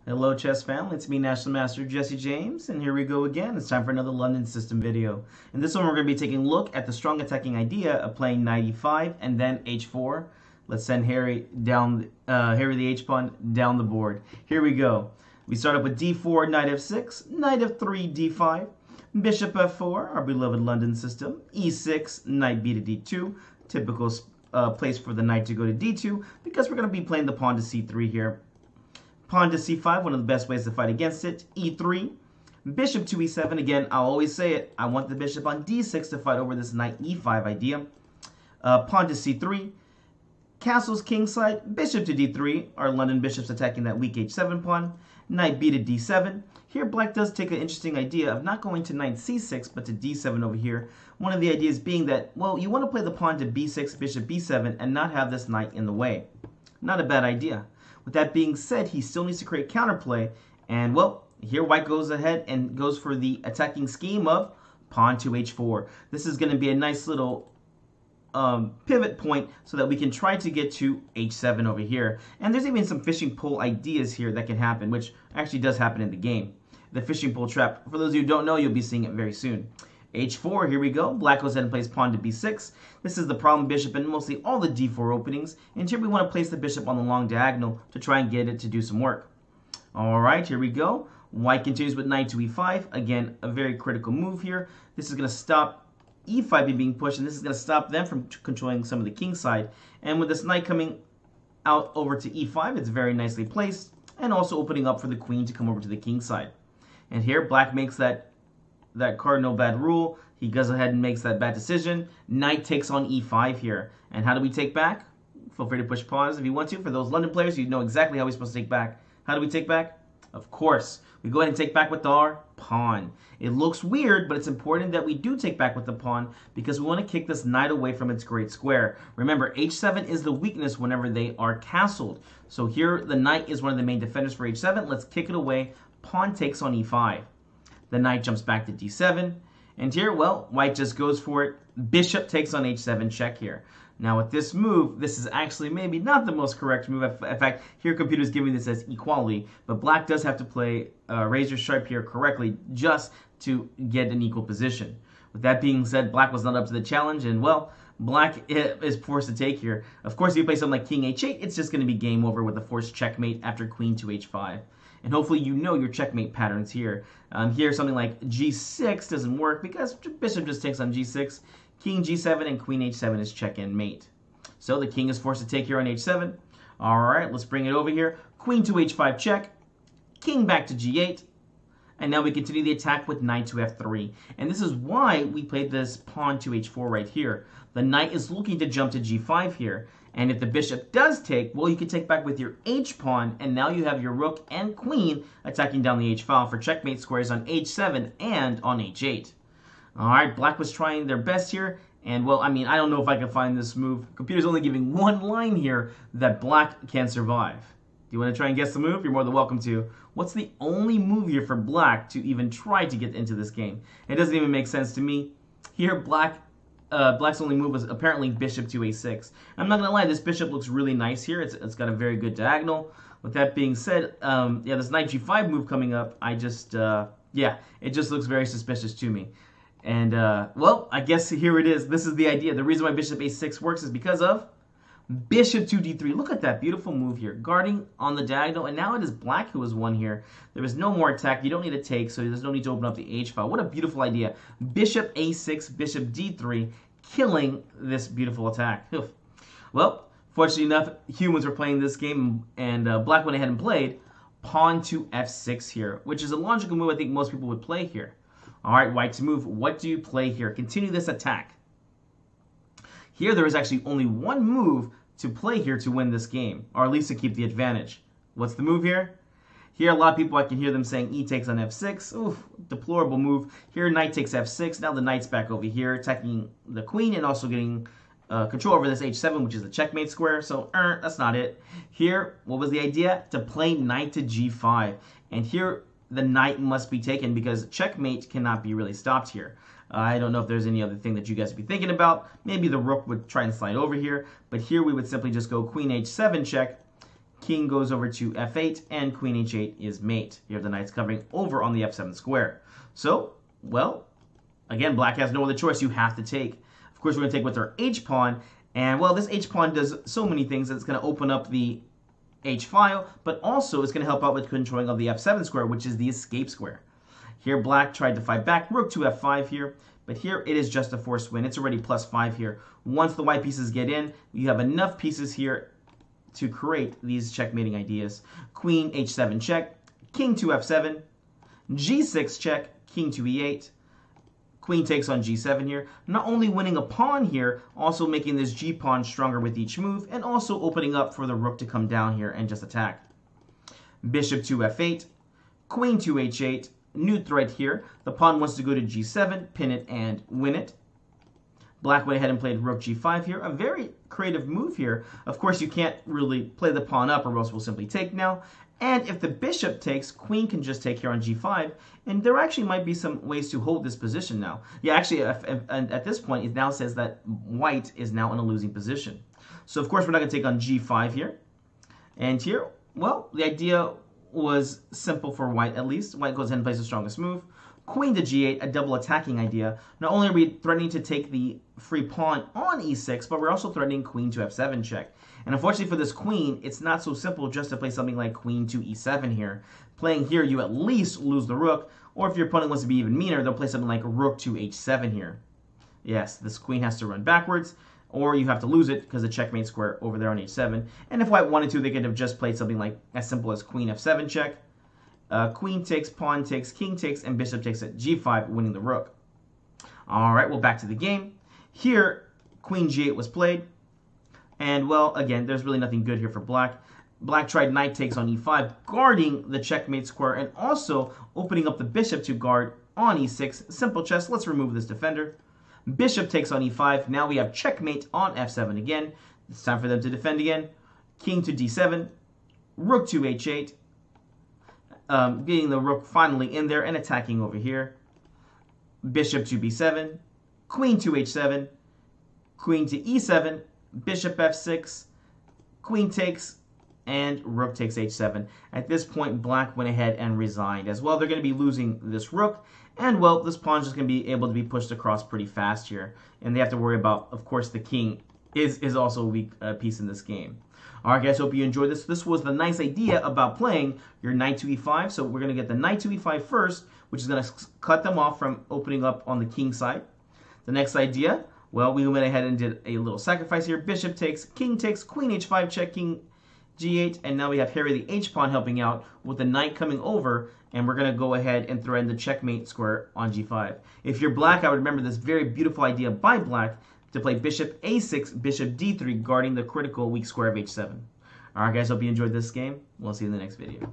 Hello chess family, it's me National Master Jesse James, and here we go again. It's time for another London system video. In this one we're going to be taking a look at the strong attacking idea of playing knight e5 and then h4. Let's send Harry the h-pawn down the board. Here we go. We start up with d4, knight f6, knight f3, d5, bishop f4, our beloved London system, e6, knight b to d2, typical place for the knight to go to d2 because we're going to be playing the pawn to c3 here. Pawn to c5, one of the best ways to fight against it. e3, bishop to e7. Again, I'll always say it. I want the bishop on d6 to fight over this knight e5 idea. Pawn to c3, castles kingside, bishop to d3. Our London bishops attacking that weak h7 pawn. Knight b to d7. Here, black does take an interesting idea of not going to knight c6, but to d7 over here. One of the ideas being that, well, you want to play the pawn to b6, bishop b7, and not have this knight in the way. Not a bad idea. With that being said, he still needs to create counterplay. And, well, here white goes ahead and goes for the attacking scheme of pawn to h4. This is going to be a nice little pivot point so that we can try to get to h7 over here. And there's even some fishing pole ideas here that can happen, which actually does happen in the game. The fishing pole trap, for those of you who don't know, you'll be seeing it very soon. h4, here we go. Black goes ahead and plays pawn to b6. This is the problem bishop in mostly all the d4 openings. And here we want to place the bishop on the long diagonal to try and get it to do some work. Alright, here we go. White continues with knight to e5. Again, a very critical move here. This is going to stop e5 being pushed, and this is going to stop them from controlling some of the king side. And with this knight coming out over to e5, it's very nicely placed, and also opening up for the queen to come over to the king side. And here, black makes that cardinal bad rule. He goes ahead and makes that bad decision. Knight takes on e5 here. And how do we take back? Feel free to push pause if you want to. For those London players, you know exactly how we're supposed to take back. How do we take back? Of course, we go ahead and take back with our pawn. It looks weird, but it's important that we do take back with the pawn because we want to kick this knight away from its great square. Remember, h7 is the weakness whenever they are castled. So here, the knight is one of the main defenders for h7. Let's kick it away. Pawn takes on e5. The knight jumps back to d7. And here, well, white just goes for it. Bishop takes on h7 check here. Now with this move, this is actually maybe not the most correct move. In fact, here computer's giving this as equality. But black does have to play razor sharp here correctly just to get an equal position. With that being said, black was not up to the challenge. And, well, black is forced to take here. Of course, if you play something like king h8, it's just going to be game over with a forced checkmate after queen to h5. And hopefully you know your checkmate patterns here. Here something like g6 doesn't work because bishop just takes on g6. King g7 and queen h7 is check and mate. So the king is forced to take here on h7. Alright, let's bring it over here. Queen to h5 check. King back to g8. And now we continue the attack with knight to f3. And this is why we played this pawn to h4 right here. The knight is looking to jump to g5 here. And if the bishop does take, well, you can take back with your h-pawn, and now you have your rook and queen attacking down the h-file for checkmate squares on h7 and on h8. Alright, black was trying their best here, and, well, I mean, I don't know if I can find this move. Computer's only giving one line here that black can survive. Do you want to try and guess the move? You're more than welcome to. What's the only move here for black to even try to get into this game? It doesn't even make sense to me. Here, black's only move was apparently bishop to a6. I'm not going to lie, this bishop looks really nice here. It's got a very good diagonal. With that being said, yeah, this knight g5 move coming up, yeah, it just looks very suspicious to me. And, well, I guess here it is. This is the idea. The reason why bishop a6 works is because of bishop to d3. Look at that beautiful move here. Guarding on the diagonal, and now it is black who has won here. There is no more attack. You don't need to take, so there's no need to open up the h-file. What a beautiful idea. Bishop a6, bishop d3, killing this beautiful attack. Oof. Well, fortunately enough, humans were playing this game, and black went ahead and played pawn to f6 here, which is a logical move I think most people would play here. All right, white to move. What do you play here? Continue this attack. Here, there is actually only one move to play here to win this game, or at least to keep the advantage. What's the move here? Here, a lot of people, I can hear them saying e takes on f6. Oof, deplorable move. Here, knight takes f6. Now the knight's back over here, attacking the queen and also getting control over this h7, which is the checkmate square. So, that's not it. Here, what was the idea? To play knight to g5. And here, the knight must be taken because checkmate cannot be really stopped here. I don't know if there's any other thing that you guys would be thinking about. Maybe the rook would try and slide over here. But here we would simply just go queen h7 check. king goes over to f8, and queen h8 is mate. You have the knights covering over on the f7 square. So, well, again, black has no other choice. You have to take. Of course, we're going to take with our h-pawn, and, well, this h-pawn does so many things. It's going to open up the h-file, but also it's going to help out with controlling of the f7 square, which is the escape square. Here, black tried to fight back, rook to f5 here, but here it is just a forced win. It's already +5 here. Once the white pieces get in, you have enough pieces here to create these checkmating ideas. Queen h7 check, king to f7, g6 check, king to e8, queen takes on g7 here. Not only winning a pawn here, also making this g-pawn stronger with each move, and also opening up for the rook to come down here and just attack. Bishop to f8, queen to h8, new threat here. The pawn wants to go to g7, pin it, and win it. Black went ahead and played rook g5 here. A very creative move here. Of course, you can't really play the pawn up, or else we'll simply take now. And if the bishop takes, queen can just take here on g5. And there actually might be some ways to hold this position now. Yeah, actually, at this point, it now says that white is now in a losing position. So, of course, we're not going to take on g5 here. And here, well, the idea was simple for white, at least. White goes ahead and plays the strongest move. Queen to g8, a double attacking idea. Not only are we threatening to take the free pawn on e6, but we're also threatening queen to f7 check. And unfortunately for this queen, it's not so simple just to play something like queen to e7 here. Playing here, you at least lose the rook, or if your opponent wants to be even meaner, they'll play something like rook to h7 here. Yes, this queen has to run backwards, or you have to lose it because the checkmate square over there on h7. And if white wanted to, they could have just played something like as simple as queen f7 check. Queen takes, pawn takes, king takes, and bishop takes at g5, winning the rook. All right, well, back to the game. Here, queen g8 was played. And, well, again, there's really nothing good here for black. Black tried knight takes on e5, guarding the checkmate square, and also opening up the bishop to guard on e6. Simple chess. Let's remove this defender. Bishop takes on e5. Now we have checkmate on f7 again. It's time for them to defend again. King to d7. Rook to h8. Getting the rook finally in there and attacking over here. Bishop to b7, queen to h7, queen to e7, bishop f6, queen takes, and rook takes h7. At this point, black went ahead and resigned. As well, they're going to be losing this rook, and, well, this pawn's just going to be able to be pushed across pretty fast here. And they have to worry about, of course, the king is also a weak piece in this game. Alright guys, hope you enjoyed this. This was the nice idea about playing your knight to e5. So we're going to get the knight to e5 first, which is going to cut them off from opening up on the king side. The next idea, well, we went ahead and did a little sacrifice here. Bishop takes, king takes, queen h5 check, king g8, and now we have Harry the h-pawn helping out with the knight coming over, and we're going to go ahead and threaten the checkmate square on g5. If you're black, I would remember this very beautiful idea by black to play bishop a6, bishop d3, guarding the critical weak square of h7. Alright guys, hope you enjoyed this game. We'll see you in the next video.